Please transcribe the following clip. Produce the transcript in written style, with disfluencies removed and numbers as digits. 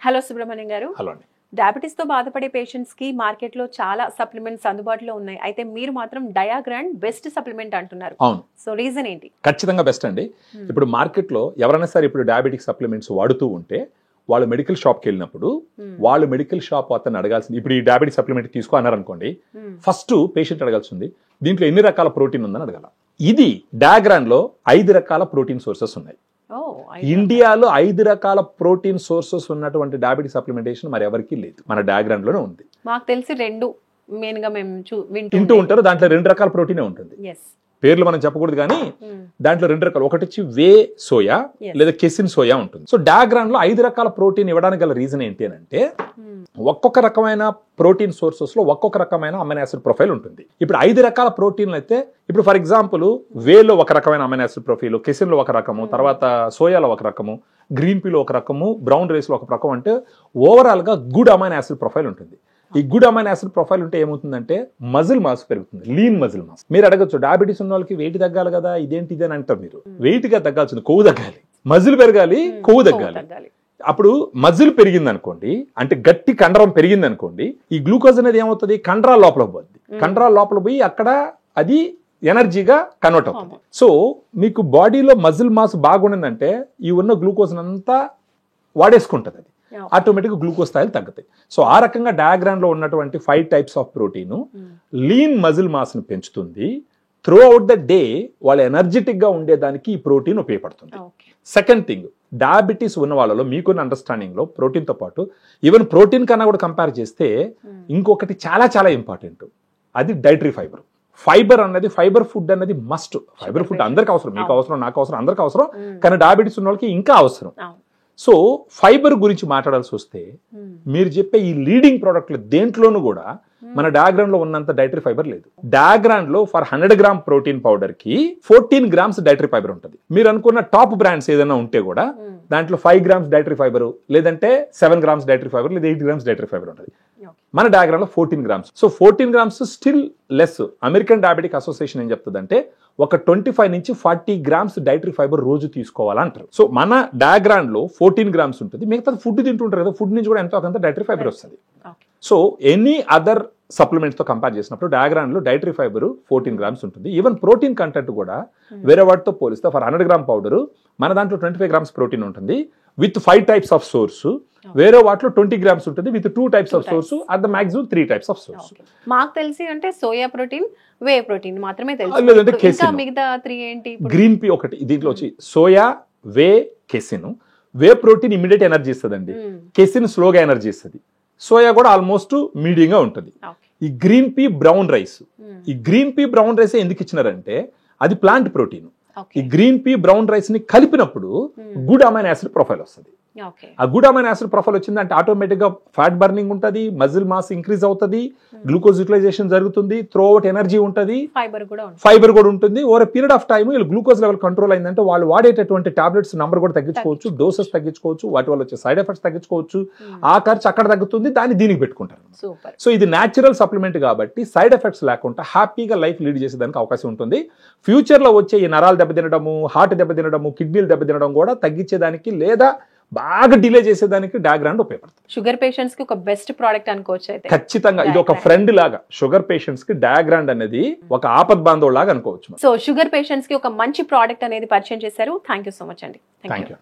Hello Subrahmanyam గారు. Hello అండి. Diabetes తో బాధపడే పేషెంట్స్ కి మార్కెట్ లో చాలా సప్లిమెంట్స్ అందుబాటులో ఉన్నాయి. అయితే మీరు మాత్రం డయాగ్రాండ్ బెస్ట్ సప్లిమెంట్ అంటున్నారు. అవును, సో రీజన్ ఏంటి? ఖచ్చితంగా బెస్ట్ అండి. ఇప్పుడు మార్కెట్లో ఎవరైనా సరే ఇప్పుడు డయాబెటిక్ సప్లిమెంట్స్ వాడుతూ ఉంటే వాళ్ళు మెడికల్ షాప్కి వెళ్ళినప్పుడు వాళ్ళు మెడికల్ షాప్ అతను అడగాల్సింది, ఇప్పుడు ఈ డయాబెటిక్ సప్లిమెంట్ తీసుకో అన్నారు అనుకోండి, ఫస్ట్ పేషెంట్ అడగాల్సింది దీంట్లో ఎన్ని రకాల ప్రోటీన్ ఉందని అడగాల. ఇది డయాగ్రాండ్ లో 5 రకాల ప్రోటీన్ సోర్సెస్ ఉన్నాయి. ఇండియాలో 5 రకాల ప్రోటీన్ సోర్సెస్ ఉన్నటువంటి డయాబెటిక్ సప్లిమెంటేషన్ మరి ఎవరికి లేదు, మన డయాగ్రామ్ లోనే ఉంది. మాకు తెలిసి 2 మెయిన్ గా మేము వింటూ ఉంటారు. దాంట్లో 2 రకాల ప్రోటీనే ఉంటుంది. పేర్లు మనం చెప్పకూడదు కానీ దాంట్లో 2 రకాలు, ఒకటి వచ్చి వే సోయా లేదా కెసిన్ సోయా ఉంటుంది. సో డయాగ్రామ్ లో 5 రకాల ప్రోటీన్ ఇవ్వడానికి గల రీజన్ ఏంటి అని అంటే, ఒక్కొక్క రకమైన ప్రోటీన్ సోర్సెస్ లో ఒక్కొక్క రకమైన అమైనో యాసిడ్ ప్రొఫైల్ ఉంటుంది. ఇప్పుడు 5 రకాల ప్రోటీన్లు అయితే, ఇప్పుడు ఫర్ ఎగ్జాంపుల్ వేలో ఒక రకమైన అమైనో యాసిడ్ ప్రొఫైల్, కెసిన్ లో ఒక రకము, తర్వాత సోయాలో ఒక రకము, గ్రీన్ పీలో ఒక రకము, బ్రౌన్ రైస్ లో ఒక రకం, అంటే ఓవరాల్ గా గుడ్ అమైనో యాసిడ్ ప్రొఫైల్ ఉంటుంది. ఈ గుడ్ అమైనో యాసిడ్ ప్రొఫైల్ ఉంటే ఏమవుతుందంటే మజిల్ మాస్ పెరుగుతుంది, లీన్ మజిల్ మాస్. మీరు అడగచ్చు డయాబెటీస్ ఉన్న వాళ్ళకి వెయిట్ తగ్గాలి కదా, ఇదేంటి ఇది అని అంటారు మీరు. వెయిట్ గా తగ్గాల్సింది, కొవ్వు తగ్గాలి. మజిల్ పెరగాలి, కొవ్వు తగ్గాలి. అప్పుడు మజిల్ పెరిగింది అనుకోండి, అంటే గట్టి కండరం పెరిగింది అనుకోండి, ఈ గ్లూకోజ్ అనేది ఏమవుతుంది, కండరాల లోపల పోద్ది. కండరాల లోపల పోయి అక్కడ అది ఎనర్జీగా కన్వర్ట్ అవుతుంది. సో మీకు బాడీలో మజిల్ మాస్ బాగుండిందంటే ఈ ఉన్న గ్లూకోజ్ అంతా వాడేసుకుంటుంది, అది ఆటోమేటిక్గా గ్లూకోజ్ స్థాయిలు తగ్గుతాయి. సో ఆ రకంగా డయాగ్రామ్ లో ఉన్నటువంటి 5 types of protein lean muscle mass ని పెంచుతుంది. త్రూ అవుట్ ద డే వాళ్ళు ఎనర్జెటిక్ గా ఉండేదానికి ఈ ప్రోటీన్ ఉపయోగపడుతుంది. సెకండ్ థింగ్, డయాబెటీస్ ఉన్న వాళ్ళలో మీకున్న అండర్స్టాండింగ్ లో ప్రోటీన్ తో పాటు ఈవెన్ ప్రోటీన్ కన్నా కూడా కంపేర్ చేస్తే ఇంకొకటి చాలా చాలా ఇంపార్టెంట్, అది డైటరీ ఫైబర్. ఫైబర్ అన్నది, ఫైబర్ ఫుడ్ అన్నది మస్ట్. ఫైబర్ ఫుడ్ అందరికి అవసరం, మీకు అవసరం, నాకు అవసరం, అందరికి అవసరం, కానీ డయాబెటీస్ ఉన్న వాళ్ళకి ఇంకా అవసరం. సో ఫైబర్ గురించి మాట్లాడాల్సి వస్తే మీరు చెప్పే ఈ లీడింగ్ ప్రోడక్ట్లు దేంట్లోనూ కూడా మన డయాగ్రామ్ లో ఉన్నంత డైటరీ ఫైబర్ లేదు. డయాగ్రామ్ లో ఫర్ 100 గ్రామ్ ప్రోటీన్ పౌడర్ కి 14 గ్రామ్స్ డైటరీ ఫైబర్ ఉంటుంది. మీరు అనుకున్న టాప్ బ్రాండ్స్ ఏదైనా ఉంటే కూడా దాంట్లో 5 గ్రామ్స్ డైటరీ ఫైబర్, లేదంటే 7 గ్రామ్స్ డైటరీ ఫైబర్, లేదా 8 గ్రామ్స్ డైటరీ ఫైబర్ ఉంటుంది. మన డయాగ్రామ్ లో 14 grams. So 14 grams still less. American diabetic association ఏం చెప్తుందంటే ఒక 25 నుంచి 40 గ్రామ్స్ డైటరీ ఫైబర్ రోజు తీసుకోవాలంటారు. సో మన డయాగ్రామ్ లో 14 గ్రామ్స్ ఉంటుంది. మిగతా ఫుడ్ తింటుంటారు కదా, ఫుడ్ నుంచి కూడా ఎంతో కొంత డైటరీ ఫైబర్ వస్తుంది. సో ఎనీ అదర్ సప్లిమెంట్స్ తో కంపేర్ చేసినప్పుడు డయాగ్రామ్ లో డైటరీ ఫైబర్ 14 గ్రామ్స్ ఉంటుంది. ఈవెన్ ప్రోటీన్ కంటెంట్ కూడా వేరే వాటితో పోలిస్తే ఫర్ 100 గ్రామ్ పౌడర్ మన దాంట్లో 25 గ్రామ్స్ ప్రోటీన్ ఉంటుంది విత్ 5 టైప్స్ ఆఫ్ సోర్స్. వేరే వాటిలో 20 గ్రామ్స్ ఉంటుంది with 2 types of swords, at the maximum 3 types of swords. మాకు తెలిసి అంటే సోయా ప్రోటీన్, వే ప్రోటీన్ మాత్రమే తెలుసు. మిగతా 3 ఏంటి? గ్రీన్ పీ ఒకటి, దీంట్లో వచ్చి soya, whey, casein. Whey protein immediate energy ఇస్తుందండి, కెసిన్ స్లోగా ఎనర్జీ ఇస్తుంది, సోయా కూడా ఆల్మోస్ట్ మీడియంగా ఉంటుంది. ఈ గ్రీన్ పీ బ్రౌన్ రైస్, ఈ గ్రీన్ పీ బ్రౌన్ రైస్ ఎందుకు ఇచ్చినారంటే అది ప్లాంట్ ప్రోటీన్. ఈ గ్రీన్ పీ బ్రౌన్ రైస్ ని కలిపినప్పుడు గుడ్ అమైనో యాసిడ్ ప్రొఫైల్ వస్తుంది. ఆ గుడ్ అమైనో యాసిడ్ ప్రొఫైల్ వచ్చిందంటే ఆటోమేటిక్ గా ఫ్యాట్ బర్నింగ్ ఉంటుంది, మజిల్ మాస్ ఇంక్రీజ్ అవుతుంది, గ్లూకోజ్ యూటిలైజేషన్ జరుగుతుంది, త్రూ అవుట్ ఎనర్జీ ఉంటుంది, ఫైబర్ కూడా ఉంటుంది. ఓవర్ పీరియడ్ ఆఫ్ టైమ్ వీళ్ళు గ్లూకోజ్ లెవెల్ కంట్రోల్ అయిందంటే వాళ్ళు వాడేటటువంటి టాబ్లెట్స్ నంబర్ కూడా తగ్గించుకోవచ్చు, డోసెస్ తగ్గించుకోవచ్చు, వాటి వల్ల వచ్చే సైడ్ ఎఫెక్ట్స్ తగ్గించుకోవచ్చు. ఆ ఖర్చు అక్కడ తగ్గుతుంది, దాన్ని దీనికి పెట్టుకుంటారు. సో ఇది న్యాచురల్ సప్లిమెంట్ కాబట్టి సైడ్ ఎఫెక్ట్స్ లేకుండా హ్యాపీగా లైఫ్ లీడ్ చేసేదానికి అవకాశం ఉంటుంది. ఫ్యూచర్ లో వచ్చే ఈ నరాలు దెబ్బతినడము, హార్ట్ దెబ్బతినడము, కిడ్నీలు దెబ్బతినడం కూడా తగ్గించేదానికి లేదా బాగా డిలే చేసేదానికి డయాగ్రామ్ ఉపయోగపడుతుంది. షుగర్ పేషెంట్స్ కి ఒక బెస్ట్ ప్రోడక్ట్ అనుకోవచ్చు. అయితే ఖచ్చితంగా ఇది ఒక ఫ్రెండ్ లాగా షుగర్ పేషెంట్స్ కి డయాగ్రామ్ అనేది ఒక ఆపద్ బాంధవుడు లాగా అనుకోవచ్చు. సో షుగర్ పేషెంట్స్ కి ఒక మంచి ప్రోడక్ట్ అనేది పరిచయం చేశారు. థ్యాంక్ యూ సో మచ్ అండి. Thank you.